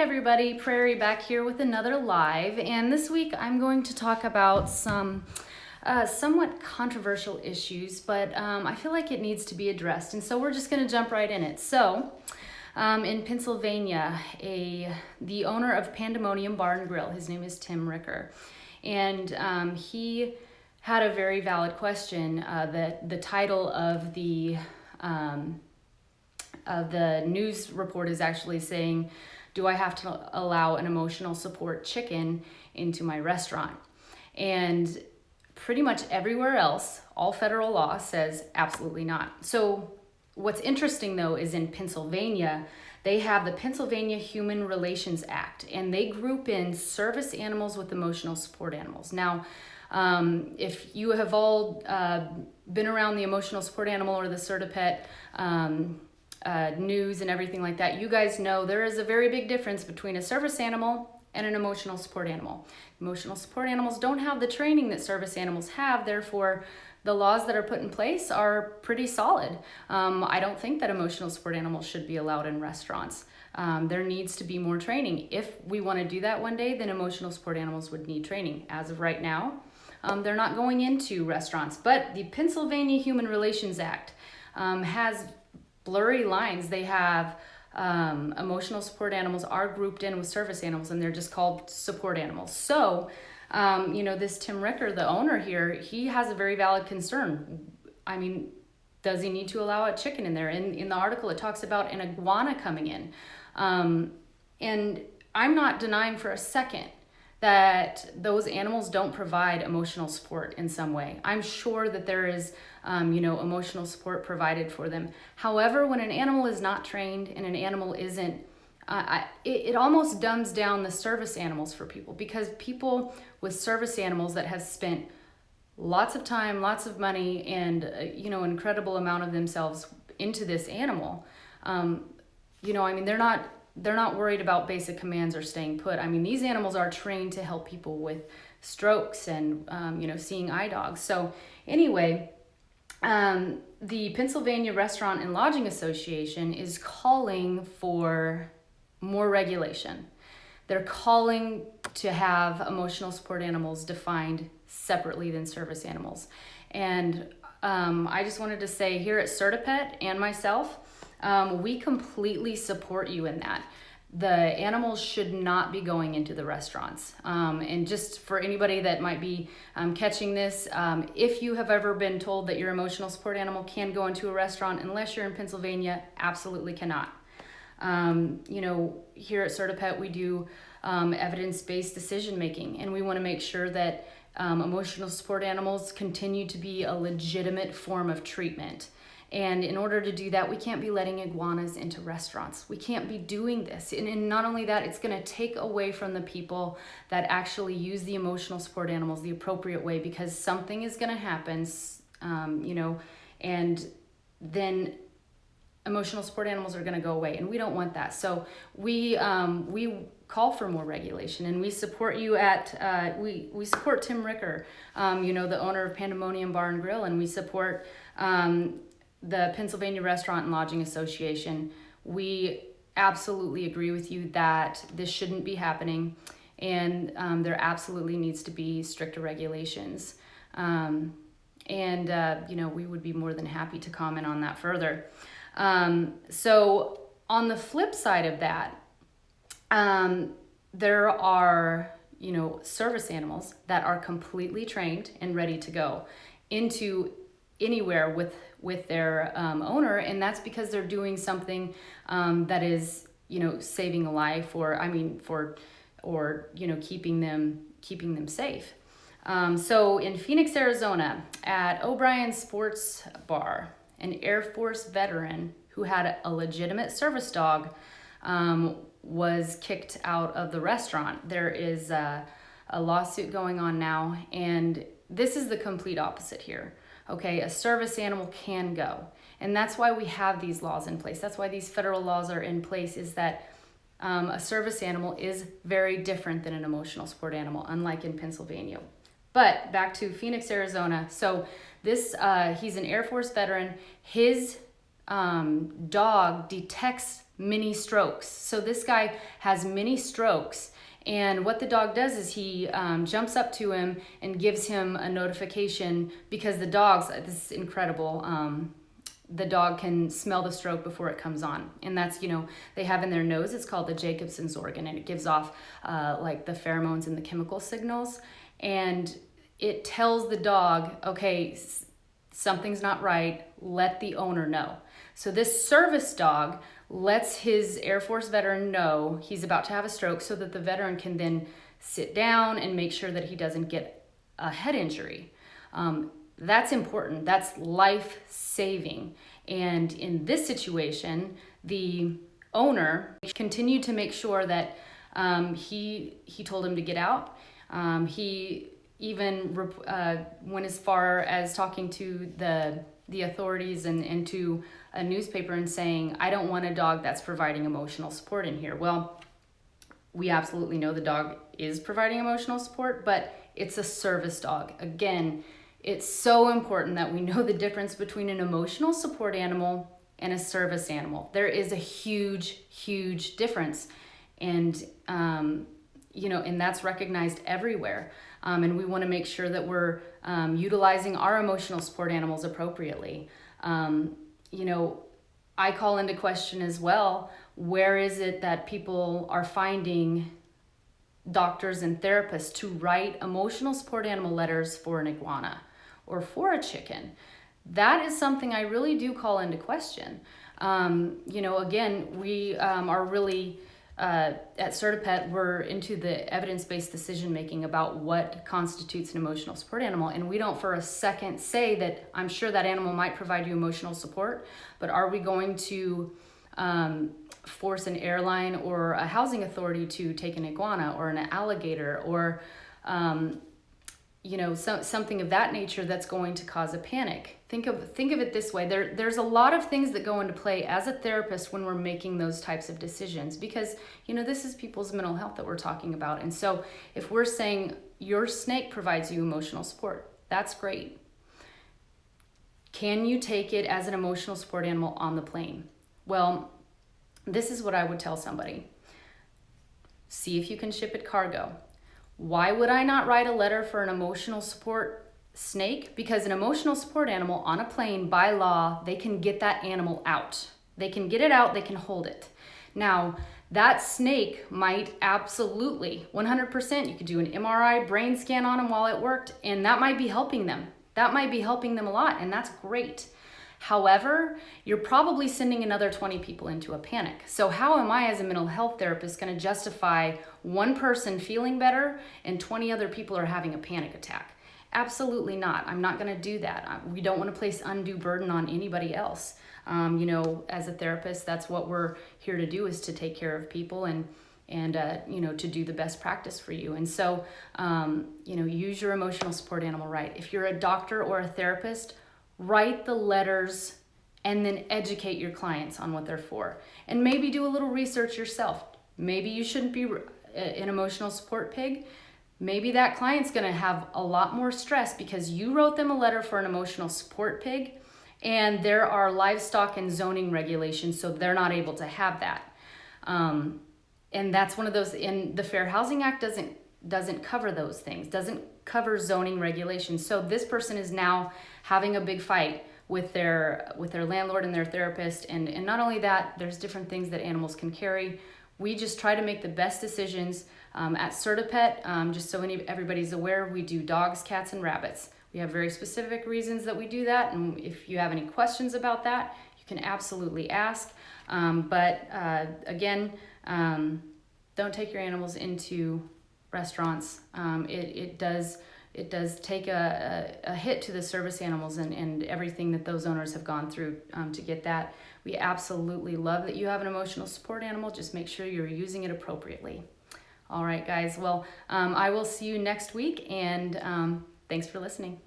everybody, Prairie back here with another live, and this week I'm going to talk about some somewhat controversial issues, but I feel like it needs to be addressed, and so we're just going to jump right in it. So, in Pennsylvania, the owner of Pandemonium Bar and Grill, his name is Tim Ricker, and he had a very valid question. The title of the news report is actually saying, do I have to allow an emotional support chicken into my restaurant? And pretty much everywhere else, all federal law says absolutely not. So what's interesting though is in Pennsylvania, they have the Pennsylvania Human Relations Act, and they group in service animals with emotional support animals. Now, if you have all been around the emotional support animal or the Certipet news and everything like that, you guys know there is a very big difference between a service animal and an emotional support animal. Emotional support animals don't have the training that service animals have, therefore the laws that are put in place are pretty solid. I don't think that emotional support animals should be allowed in restaurants. There needs to be more training. If we want to do that one day, then emotional support animals would need training. As of right now, they're not going into restaurants, but the Pennsylvania Human Relations Act has blurry lines. They have emotional support animals are grouped in with service animals, and they're just called support animals. So, this Tim Ricker, the owner here, he has a very valid concern. I mean, does he need to allow a chicken in there? In the article, it talks about an iguana coming in. And I'm not denying for a second that those animals don't provide emotional support in some way. I'm sure that there is, emotional support provided for them. However, when an animal is not trained and an animal isn't, it almost dumbs down the service animals for people, because people with service animals that have spent lots of time, lots of money, and, an incredible amount of themselves into this animal, they're not worried about basic commands or staying put. I mean, these animals are trained to help people with strokes and, seeing eye dogs. So anyway, the Pennsylvania Restaurant and Lodging Association is calling for more regulation. They're calling to have emotional support animals defined separately than service animals. And I just wanted to say, here at Certipet and myself, we completely support you in that. The animals should not be going into the restaurants. And just for anybody that might be catching this, if you have ever been told that your emotional support animal can go into a restaurant, unless you're in Pennsylvania, absolutely cannot. Here at Certipet, we do evidence-based decision making, and we want to make sure that emotional support animals continue to be a legitimate form of treatment. And in order to do that, we can't be letting iguanas into restaurants. We can't be doing this. And not only that, it's going to take away from the people that actually use the emotional support animals the appropriate way, because something is going to happen, and then emotional support animals are going to go away, and we don't want that. So we call for more regulation, and we support you at we support Tim Ricker, the owner of Pandemonium Bar and Grill, and we support the Pennsylvania Restaurant and Lodging Association. We absolutely agree with you that this shouldn't be happening, and there absolutely needs to be stricter regulations. We would be more than happy to comment on that further. So on the flip side of that, there are, service animals that are completely trained and ready to go into anywhere with their owner, and that's because they're doing something that is, saving a life, or keeping them safe. So in Phoenix, Arizona, at O'Brien Sports Bar, an Air Force veteran who had a legitimate service dog was kicked out of the restaurant. There is a lawsuit going on now, and this is the complete opposite here. Okay, a service animal can go, and that's why we have these laws in place. That's why these federal laws are in place, is that a service animal is very different than an emotional support animal, unlike in Pennsylvania. But back to Phoenix, Arizona. So this, he's an Air Force veteran. His dog detects mini strokes. So this guy has mini strokes, and what the dog does is he jumps up to him and gives him a notification, because the dogs, this is incredible, the dog can smell the stroke before it comes on. And that's, they have in their nose, it's called the Jacobson's organ, and it gives off like the pheromones and the chemical signals. And it tells the dog, okay, something's not right, let the owner know. So this service dog lets his Air Force veteran know he's about to have a stroke, so that the veteran can then sit down and make sure that he doesn't get a head injury. That's important. That's life-saving. And in this situation, the owner continued to make sure that he told him to get out. He even went as far as talking to the authorities and to a newspaper and saying, I don't want a dog that's providing emotional support in here. Well, we absolutely know the dog is providing emotional support, but it's a service dog. Again, it's so important that we know the difference between an emotional support animal and a service animal. There is a huge, huge difference. And, and that's recognized everywhere. And we want to make sure that we're utilizing our emotional support animals appropriately. I call into question as well, where is it that people are finding doctors and therapists to write emotional support animal letters for an iguana or for a chicken? That is something I really do call into question. Again, we are really, at CertaPet, we're into the evidence-based decision-making about what constitutes an emotional support animal. And we don't for a second say that I'm sure that animal might provide you emotional support, but are we going to force an airline or a housing authority to take an iguana or an alligator or something of that nature that's going to cause a panic? Think of it this way. There's a lot of things that go into play as a therapist when we're making those types of decisions, because this is people's mental health that we're talking about. And so if we're saying your snake provides you emotional support, that's great. Can you take it as an emotional support animal on the plane? Well, this is what I would tell somebody. See if you can ship it cargo. Why would I not write a letter for an emotional support snake? Because an emotional support animal on a plane, by law, they can get that animal out. They can get it out, they can hold it. Now, that snake might absolutely, 100%, you could do an MRI brain scan on them while it worked, and that might be helping them. That might be helping them a lot, and that's great. However, you're probably sending another 20 people into a panic. So how am I as a mental health therapist going to justify one person feeling better and 20 other people are having a panic attack? Absolutely not. I'm not going to do that. We don't want to place undue burden on anybody else. As a therapist, that's what we're here to do, is to take care of people and to do the best practice for you. And so, use your emotional support animal right. If you're a doctor or a therapist, write the letters and then educate your clients on what they're for. And maybe do a little research yourself. Maybe you shouldn't be an emotional support pig. Maybe that client's gonna have a lot more stress because you wrote them a letter for an emotional support pig, and there are livestock and zoning regulations, so they're not able to have that. And that's one of those, in the Fair Housing Act doesn't cover those things, doesn't cover zoning regulations. So this person is now having a big fight with their landlord and their therapist. And not only that, there's different things that animals can carry. We just try to make the best decisions. At CertaPet, just so everybody's aware, we do dogs, cats, and rabbits. We have very specific reasons that we do that. And if you have any questions about that, you can absolutely ask. Again, don't take your animals into restaurants. It does take a hit to the service animals and everything that those owners have gone through to get that. We absolutely love that you have an emotional support animal. Just make sure you're using it appropriately. All right, guys. Well, I will see you next week, and thanks for listening.